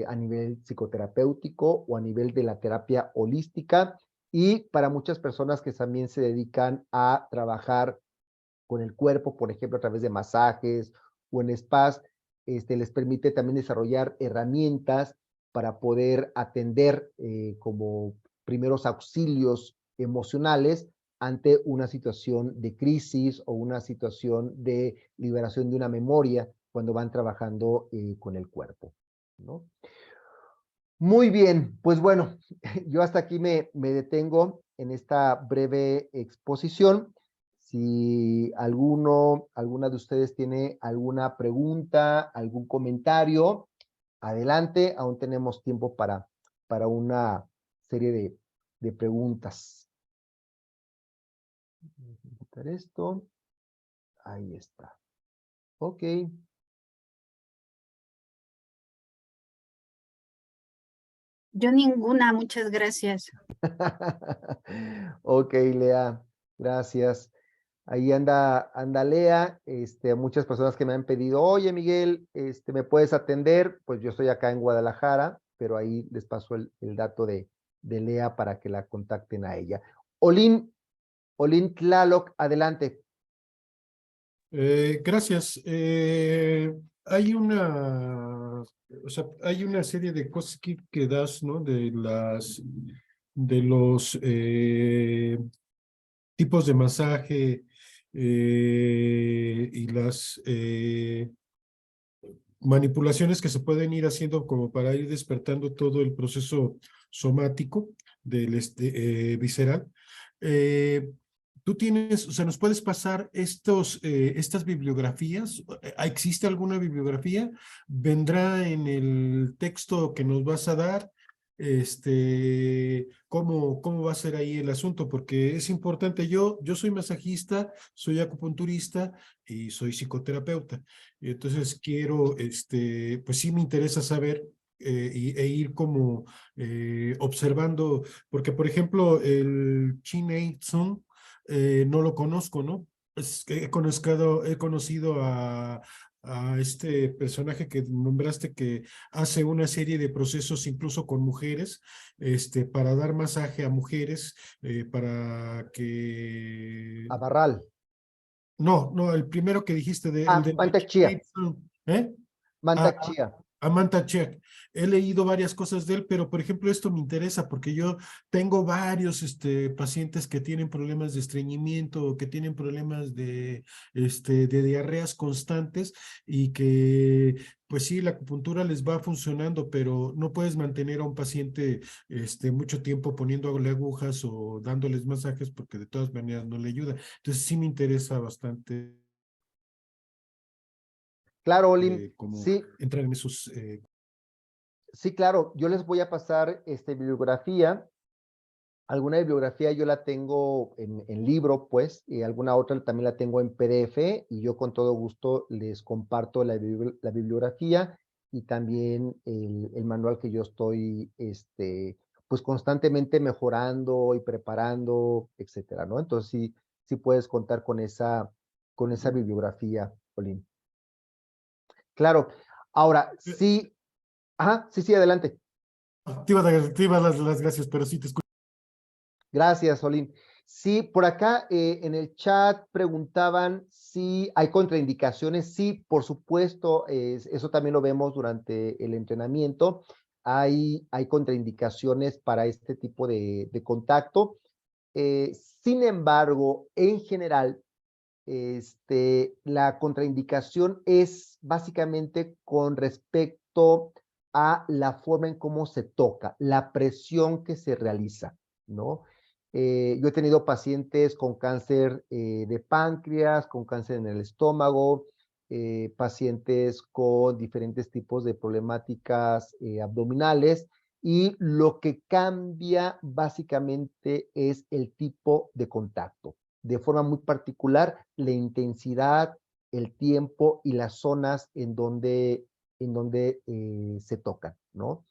S1: a nivel psicoterapéutico o a nivel de la terapia holística y para muchas personas que también se dedican a trabajar con el cuerpo, por ejemplo, a través de masajes o en spas, les permite también desarrollar herramientas para poder atender como primeros auxilios emocionales ante una situación de crisis o una situación de liberación de una memoria cuando van trabajando con el cuerpo, ¿no? Muy bien, pues bueno, yo hasta aquí me detengo en esta breve exposición. Si alguna de ustedes tiene alguna pregunta, algún comentario, adelante, aún tenemos tiempo para una serie de preguntas. Voy a quitar esto. Ahí está. Ok.
S2: Yo ninguna, muchas gracias.
S1: Ok, Lea, gracias. Ahí anda Lea, muchas personas que me han pedido, oye Miguel, ¿me puedes atender? Pues yo estoy acá en Guadalajara, pero ahí les paso el dato de Lea para que la contacten a ella. Olin Tlaloc, adelante.
S3: Gracias. Hay una serie de cosas que das, ¿no? De los tipos de masaje y las manipulaciones que se pueden ir haciendo como para ir despertando todo el proceso somático visceral. Tú tienes, o sea, ¿nos puedes pasar estas bibliografías? ¿Existe alguna bibliografía? ¿Vendrá en el texto que nos vas a dar? ¿Cómo va a ser ahí el asunto? Porque es importante, yo soy masajista, soy acupunturista y soy psicoterapeuta. Entonces quiero, pues sí me interesa saber e ir como observando, porque por ejemplo el Chin Tsun no lo conozco, ¿no? He conocido a este personaje que nombraste que hace una serie de procesos incluso con mujeres, para dar masaje a mujeres, para que...
S1: A Barral.
S3: No, el primero que dijiste, el de
S1: Mantak Chia.
S3: ¿eh?
S1: Mantak Chia.
S3: Amanta Check. He leído varias cosas de él, pero por ejemplo esto me interesa porque yo tengo varios pacientes que tienen problemas de estreñimiento o que tienen problemas de diarreas constantes y que pues sí, la acupuntura les va funcionando, pero no puedes mantener a un paciente mucho tiempo poniéndole agujas o dándoles masajes porque de todas maneras no le ayuda. Entonces sí me interesa bastante
S1: Claro, Olin,
S3: como
S1: sí,
S3: entrar en esos...
S1: sí, claro, yo les voy a pasar esta bibliografía Alguna bibliografía yo la tengo en libro, pues, y alguna otra también la tengo en PDF, y yo con todo gusto les comparto la bibliografía y también el manual que yo estoy, pues, constantemente mejorando y preparando, etcétera, ¿no? Entonces, sí puedes contar con esa bibliografía, Olin. Claro. Ahora, sí. Ajá, sí, adelante.
S3: Te iba a dar las gracias, pero sí te escucho.
S1: Gracias, Solín. Sí, por acá en el chat preguntaban si hay contraindicaciones. Sí, por supuesto, eso también lo vemos durante el entrenamiento. Hay contraindicaciones para este tipo de contacto. Sin embargo, en general, la contraindicación es básicamente con respecto a la forma en cómo se toca, la presión que se realiza, ¿no? Yo he tenido pacientes con cáncer de páncreas, con cáncer en el estómago, pacientes con diferentes tipos de problemáticas abdominales, y lo que cambia básicamente es el tipo de contacto. De forma muy particular, la intensidad, el tiempo y las zonas en donde se tocan, ¿no?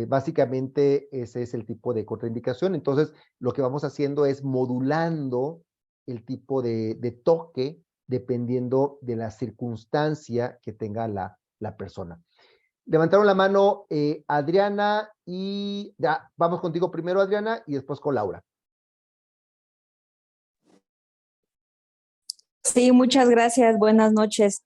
S1: Básicamente ese es el tipo de contraindicación. Entonces, lo que vamos haciendo es modulando el tipo de toque dependiendo de la circunstancia que tenga la persona. Levantaron la mano Adriana y ya, vamos contigo primero, Adriana, y después con Laura.
S4: Sí, muchas gracias. Buenas noches.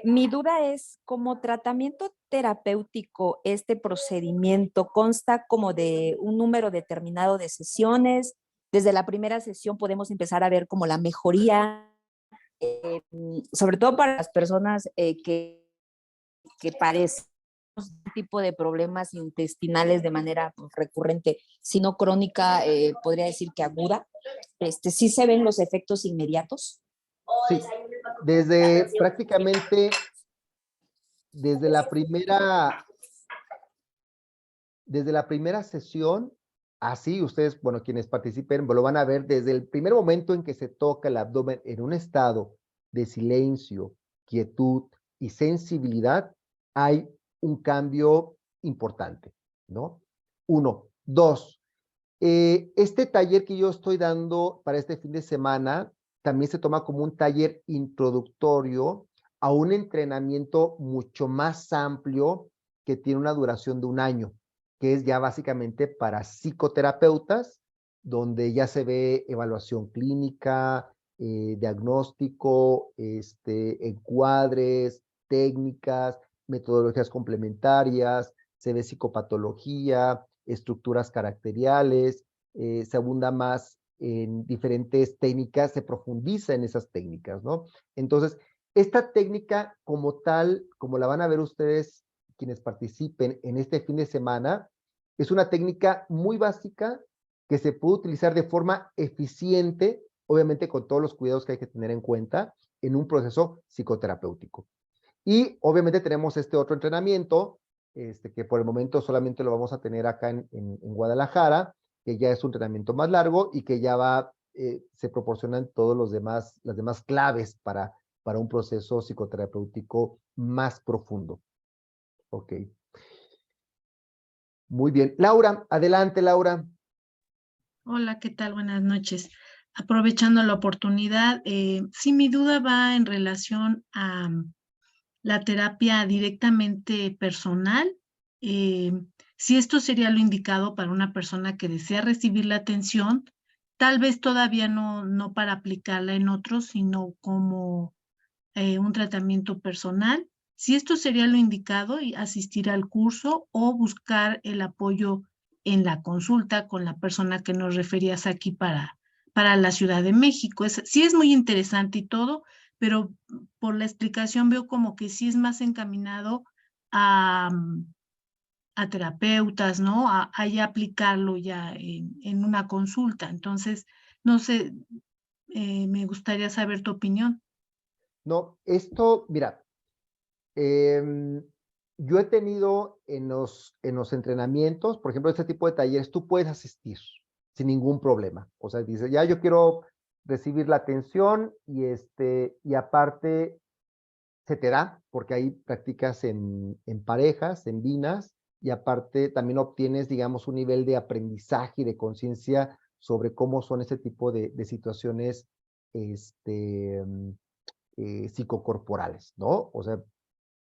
S4: Mi duda es, como tratamiento terapéutico, ¿este procedimiento consta como de un número determinado de sesiones? Desde la primera sesión podemos empezar a ver como la mejoría, sobre todo para las personas que padecen un tipo de problemas intestinales de manera pues, recurrente, si no crónica, podría decir que aguda. ¿Sí se ven los efectos inmediatos?
S1: Sí, desde prácticamente, desde la primera sesión, así ustedes, bueno, quienes participen, lo van a ver desde el primer momento en que se toca el abdomen en un estado de silencio, quietud y sensibilidad, hay un cambio importante, ¿no? 1. 2. Este taller que yo estoy dando para este fin de semana también se toma como un taller introductorio a un entrenamiento mucho más amplio que tiene una duración de 1 año, que es ya básicamente para psicoterapeutas, donde ya se ve evaluación clínica, diagnóstico, encuadres, técnicas, metodologías complementarias, se ve psicopatología, estructuras caracteriales, se abunda más en diferentes técnicas, se profundiza en esas técnicas, ¿no? Entonces, esta técnica como tal, como la van a ver ustedes quienes participen en este fin de semana, es una técnica muy básica que se puede utilizar de forma eficiente, obviamente con todos los cuidados que hay que tener en cuenta en un proceso psicoterapéutico. Y obviamente tenemos este otro entrenamiento, que por el momento solamente lo vamos a tener acá en Guadalajara, que ya es un entrenamiento más largo y que ya se proporcionan todos las demás claves para un proceso psicoterapéutico más profundo. Ok. Muy bien. Laura, adelante, Laura.
S5: Hola, ¿qué tal? Buenas noches. Aprovechando la oportunidad, sí, mi duda va en relación a la terapia directamente personal. eh, si esto sería lo indicado para una persona que desea recibir la atención, tal vez todavía no para aplicarla en otros, sino como un tratamiento personal. Si esto sería lo indicado, y asistir al curso o buscar el apoyo en la consulta con la persona que nos referías aquí para la Ciudad de México. Sí es muy interesante y todo, pero por la explicación veo como que sí es más encaminado a, a terapeutas, ¿no? A ya aplicarlo ya en una consulta. Entonces, no sé, me gustaría saber tu opinión.
S1: No, esto, mira, em, yo he tenido en los entrenamientos, por ejemplo, este tipo de talleres, tú puedes asistir sin ningún problema. O sea, dices, ya yo quiero recibir la atención y aparte se te da, porque ahí practicas en parejas, en binas, y aparte también obtienes, digamos, un nivel de aprendizaje y de conciencia sobre cómo son ese tipo de situaciones psicocorporales, ¿no? O sea,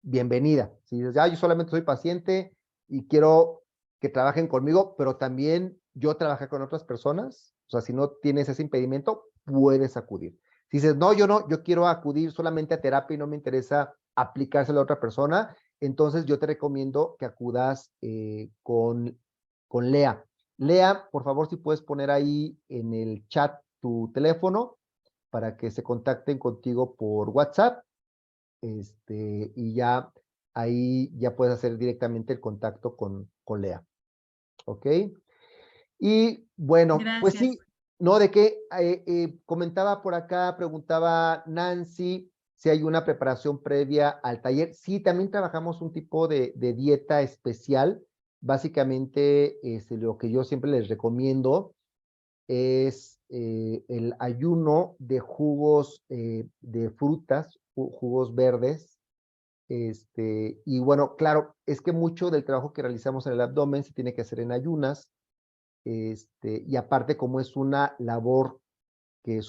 S1: bienvenida. Si dices, ya, yo solamente soy paciente y quiero que trabajen conmigo, pero también yo trabajé con otras personas, o sea, si no tienes ese impedimento, puedes acudir. Si dices, no, yo quiero acudir solamente a terapia y no me interesa aplicárselo a otra persona, entonces yo te recomiendo que acudas con Lea. Lea, por favor, si puedes poner ahí en el chat tu teléfono para que se contacten contigo por WhatsApp, y ya ahí ya puedes hacer directamente el contacto con Lea. ¿Ok? Y bueno, pues
S5: Gracias.
S1: sí, no, de qué comentaba por acá, preguntaba Nancy si hay una preparación previa al taller. Sí, también trabajamos un tipo de dieta especial. Básicamente, lo que yo siempre les recomiendo es el ayuno de jugos de frutas, jugos verdes. Y bueno, claro, es que mucho del trabajo que realizamos en el abdomen se tiene que hacer en ayunas. Y aparte, como es una labor que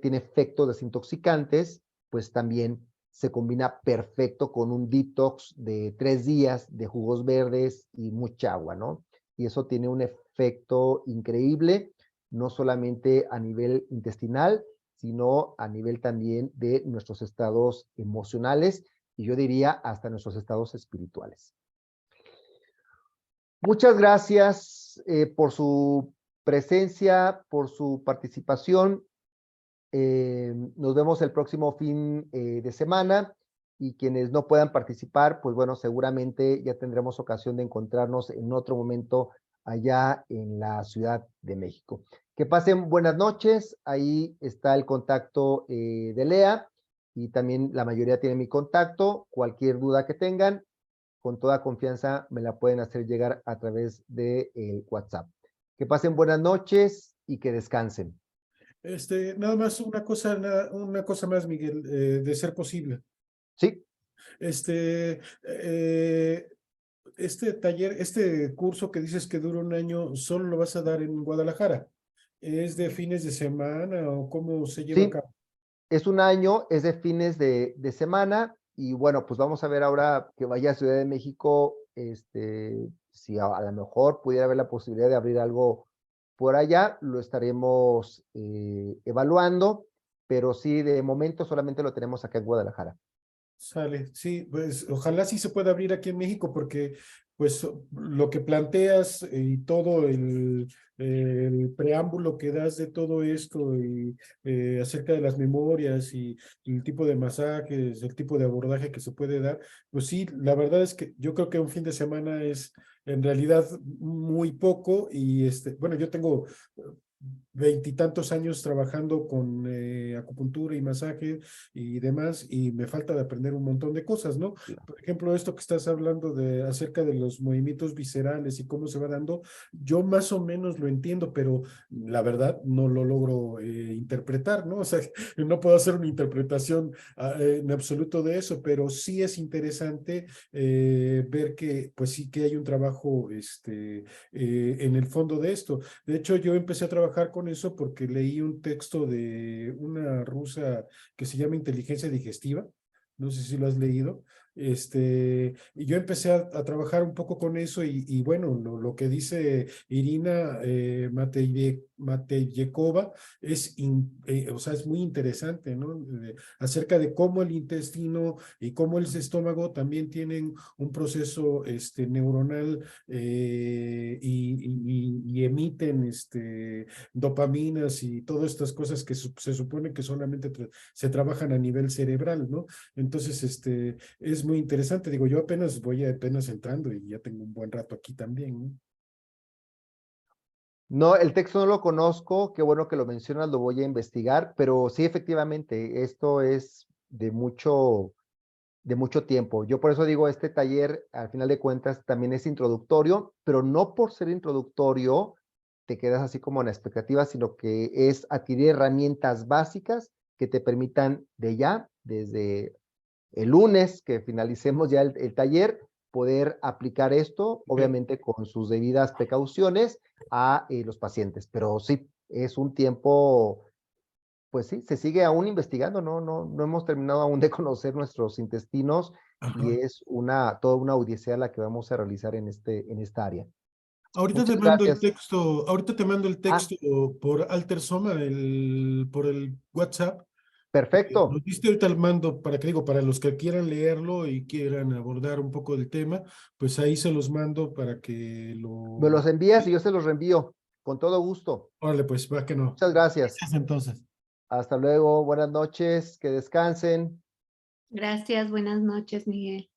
S1: tiene efectos desintoxicantes, pues también se combina perfecto con un detox de 3 días de jugos verdes y mucha agua, ¿no? Y eso tiene un efecto increíble, no solamente a nivel intestinal, sino a nivel también de nuestros estados emocionales y yo diría hasta nuestros estados espirituales. Muchas gracias por su presencia, por su participación. Nos vemos el próximo fin de semana y quienes no puedan participar, pues bueno, seguramente ya tendremos ocasión de encontrarnos en otro momento allá en la Ciudad de México. Que pasen buenas noches, ahí está el contacto de Lea y también la mayoría tiene mi contacto, cualquier duda que tengan, con toda confianza me la pueden hacer llegar a través de WhatsApp. Que pasen buenas noches y que descansen.
S3: Nada más una cosa más, Miguel, de ser posible.
S1: Sí.
S3: Este curso que dices que dura 1 año, ¿solo lo vas a dar en Guadalajara? ¿Es de fines de semana o cómo se lleva a
S1: Sí,
S3: cabo?
S1: es 1 año, es de fines de semana y bueno, pues vamos a ver ahora que vaya a Ciudad de México, si a lo mejor pudiera haber la posibilidad de abrir algo por allá, lo estaremos evaluando, pero sí, de momento solamente lo tenemos acá en Guadalajara.
S3: Sale, sí, pues ojalá sí se pueda abrir aquí en México porque pues lo que planteas y todo el preámbulo que das de todo esto y acerca de las memorias y el tipo de masajes, el tipo de abordaje que se puede dar, pues sí, la verdad es que yo creo que un fin de semana es en realidad muy poco y bueno, yo tengo 20 y tantos años trabajando con acupuntura y masaje y demás, y me falta de aprender un montón de cosas, ¿no? Por ejemplo, esto que estás hablando acerca de los movimientos viscerales y cómo se va dando, yo más o menos lo entiendo, pero la verdad no lo logro interpretar, ¿no? O sea, no puedo hacer una interpretación en absoluto de eso, pero sí es interesante ver que, pues sí que hay un trabajo en el fondo de esto. De hecho, yo empecé a trabajar con eso porque leí un texto de una rusa que se llama Inteligencia Digestiva. No sé si lo has leído. Y yo empecé a trabajar un poco con eso y bueno, lo que dice Irina Mateyekova o sea, es muy interesante, ¿no? Acerca de cómo el intestino y cómo el estómago también tienen un proceso neuronal y emiten dopaminas y todas estas cosas que se supone que solamente se trabajan a nivel cerebral, ¿no? Entonces, es muy interesante. Digo, yo voy apenas entrando y ya tengo un buen rato aquí también, ¿no?
S1: No, el texto no lo conozco, qué bueno que lo mencionas, lo voy a investigar, pero sí, efectivamente, esto es de mucho de mucho tiempo. Yo por eso digo, este taller, al final de cuentas, también es introductorio, pero no por ser introductorio te quedas así como en la expectativa, sino que es adquirir herramientas básicas que te permitan de ya, desde el lunes que finalicemos ya el taller, poder aplicar esto, obviamente con sus debidas precauciones, a los pacientes. Pero sí, es un tiempo, pues sí, se sigue aún investigando, no hemos terminado aún de conocer nuestros intestinos y
S3: Ajá.
S1: es toda una odisea la que vamos a realizar en esta área.
S3: Ahorita te
S1: Muchas
S3: mando el
S1: gracias.
S3: texto, ahorita te mando el
S1: Ah,
S3: texto por Alter Soma, por el WhatsApp.
S1: perfecto.
S3: Lo diste ahorita al mando para que digo, para los que quieran leerlo y quieran abordar un poco del tema, pues ahí se los mando para que
S1: Me
S3: lo...
S1: los envías y yo se los reenvío. Con todo gusto.
S3: Órale, pues va que no.
S1: Muchas gracias.
S3: Gracias entonces.
S1: Hasta luego. Buenas noches. Que descansen.
S2: Gracias, buenas noches, Miguel.